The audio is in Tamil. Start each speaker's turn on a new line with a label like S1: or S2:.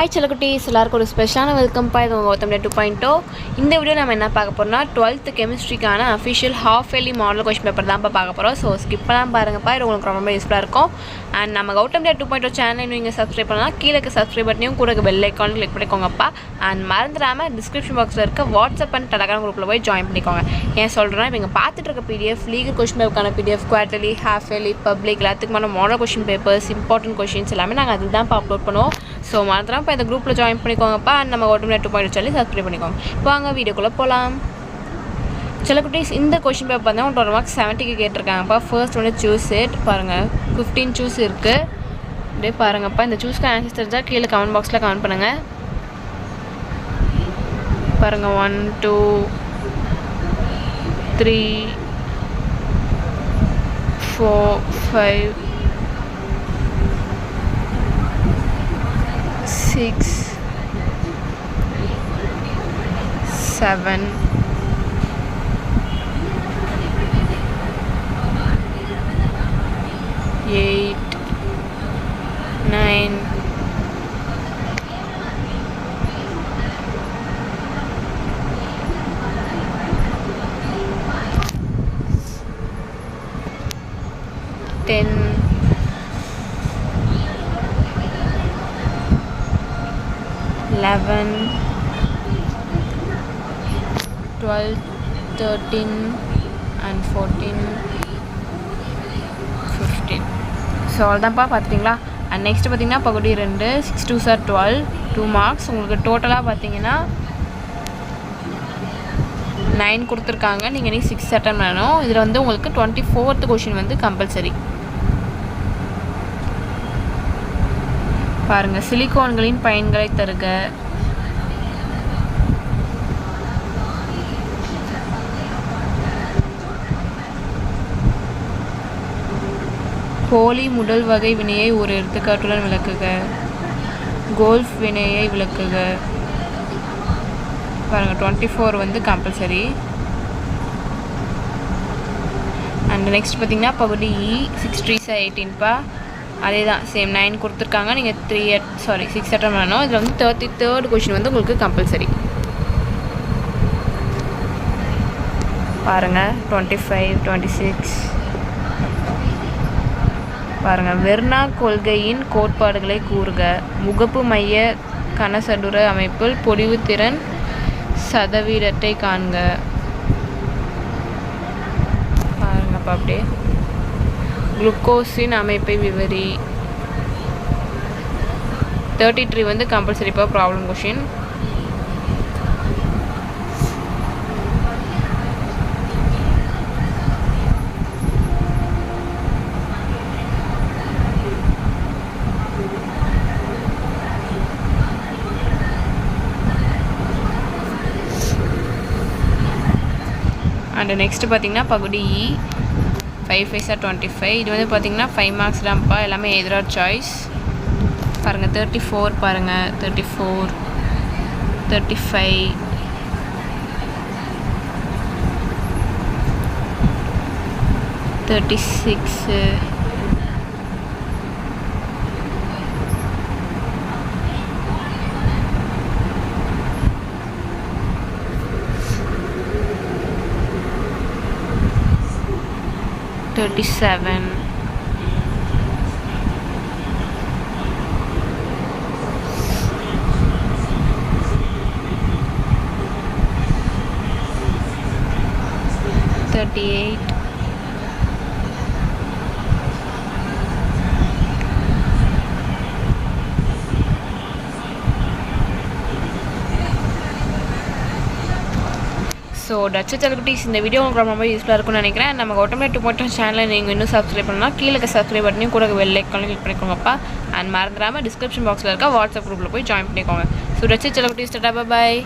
S1: ஹாய் செல்லக்குட்டீஸ், எல்லாருக்கும் ஒரு ஸ்பெஷலான வெல்கம் பா. இது உங்கள் கௌதம் 2.0. இந்த வீடியோ நம்ம என்ன பார்க்க போகிறோம்னா 12th கெமிஸ்ட்ரிக்கான official half yearly model question paper தான் பார்க்க போகிறோம். ஸோ ஸ்கிப் பண்ணாமல் பாருங்கப்பா, இது உங்களுக்கு ரொம்ப யூஸ்ஃபுல்லாக இருக்கும். அண்ட் நம்ம கௌதம் 2.0 சேனல் நீங்கள் சப்ஸ்கிரைப் பண்ணலாம். கீழே சப்ஸ்கிரைப் பட்டனையும் கூட பெல் ஐக்கானும் கிளிக் பண்ணிக்கோங்கப்பா. அண்ட் மறந்துடாமல் டிஸ்கிரிப்ஷன் பாக்ஸில் இருக்க வாட்ஸ்அப் அண்ட் டெலகிராம் குரூப்பில் போய் ஜாயின் பண்ணிக்கோங்க. ஏன் சொல்கிறேன்னா, இப்போ இங்கே பார்த்துட்டு இருக்க பிடிஎஃப் லீகல் கொஸ்டின் பேப்பருக்கான PDF, quarterly, half yearly, public எல்லாத்துக்குமான model question papers, important questions எல்லாமே நாங்கள் அதுக்கு தான் அப்லோட் பண்ணுவோம். ஸோ மறந்துடாமல் இப்போ இந்த குரூப்பில் ஜாயின் பண்ணிக்கோங்கப்பா. நம்ம கௌதம் 2.0 சொல்லி சப்ஸ்கிரைப் பண்ணிக்கோங்க. வாங்க வீடியோக்குள்ளே போகலாம். செல்லக்குட்டீஸ், இந்த கொஷின் பேப்பர் வந்து 12 மார்க்ஸ் 70க்கு கேட்டிருக்காங்கப்பா. ஃபர்ஸ்ட் வந்து சூஸ் இட் பாருங்கள், 15 சூஸ் இருக்குது. அப்படியே பாருங்கப்பா. இந்த சூஸ்க்கு ஆன்சர் தெரிஞ்சால் கீழே கமெண்ட் பாக்ஸில் கமெண்ட் பண்ணுங்கள். பாருங்கள், 1 2 3 4 5 6 7 8 9 10 11 12 13 and 14 15. ஸோ அவ்வளோதான்ப்பா, பார்த்துட்டிங்களா? அண்ட் நெக்ஸ்ட்டு பார்த்தீங்கன்னா பகுதி 2 6 2 சார் 12 2 மார்க்ஸ். உங்களுக்கு டோட்டலாக பார்த்தீங்கன்னா 9 கொடுத்துருக்காங்க. நீங்கள் நீ 6 அட்டன் பண்ணணும். இதில் வந்து உங்களுக்கு 24th கொஷின் வந்து கம்பல்சரி. பாருங்கள், சிலிக்கான்களின் பயன்களை தருக. போலி முதல் வகை வினையை ஒரு எடுத்துக்காட்டுடன் விளக்குக. கோல்ஃப் வினையை விளக்குக. பாருங்கள், 24 வந்து கம்பல்சரி. அண்ட் நெக்ஸ்ட் பார்த்தீங்கன்னா பகுதி இ 6 3 18பா. அதே தான், சேம் 9 கொடுத்துருக்காங்க. நீங்கள் 6 அட்டன் பண்ணணும். இதில் வந்து 33rd கொஷின் வந்து உங்களுக்கு கம்பல்சரி. பாருங்கள், 25 26. பாருங்கள், வெர்னா கொள்கையின் கோட்பாடுகளை கூறுக. முகப்பு மைய கனசதுர அமைப்பில் பொலிவுத்திறன் சதவீதத்தை காண்க. பாருங்கப்பா, அப்படியே குளுக்கோஸின் அமைப்பை விவரி. 33 வந்து கம்பல்சரிப்பா ப்ராப்ளம் கொஷின். அண்ட் நெக்ஸ்ட்டு பார்த்தீங்கன்னா பகுதி இ 5 5 சார் 25. இது வந்து பார்த்தீங்கன்னா 5 மார்க்ஸ் தான்ப்பா. எல்லாமே எதிராக சாய்ஸ். பாருங்கள், 34 பாருங்கள், 34 35 36 37 38 ஸோ டச்சு செல்லக்குட்டீஸ், இந்த வீடியோ உங்களுக்கு ரொம்ப யூஸ்ஃபுல்லாக இருக்கும்னு நினைக்கிறேன். நம்ம கௌதம் 2.0 சேனலை நீங்கள் இன்னும் சப்ஸ்கிரைப் பண்ணலாம். கீழே சப்ஸ்கிரைப் பட்டனையும் கூட பெல் ஐக்கானும் கிளிக் பண்ணிக்கோங்கப்பா. அண்ட் மறந்துடாமல் டிஸ்கிரிப்ஷன் பாக்ஸில் இருக்க வாட்ஸ்அப் குரூப்பில் போய் ஜாயின் பண்ணிக்கோங்க. ஸோ டச்சு செல்லக்குட்டீஸ், டாடா, பாய்.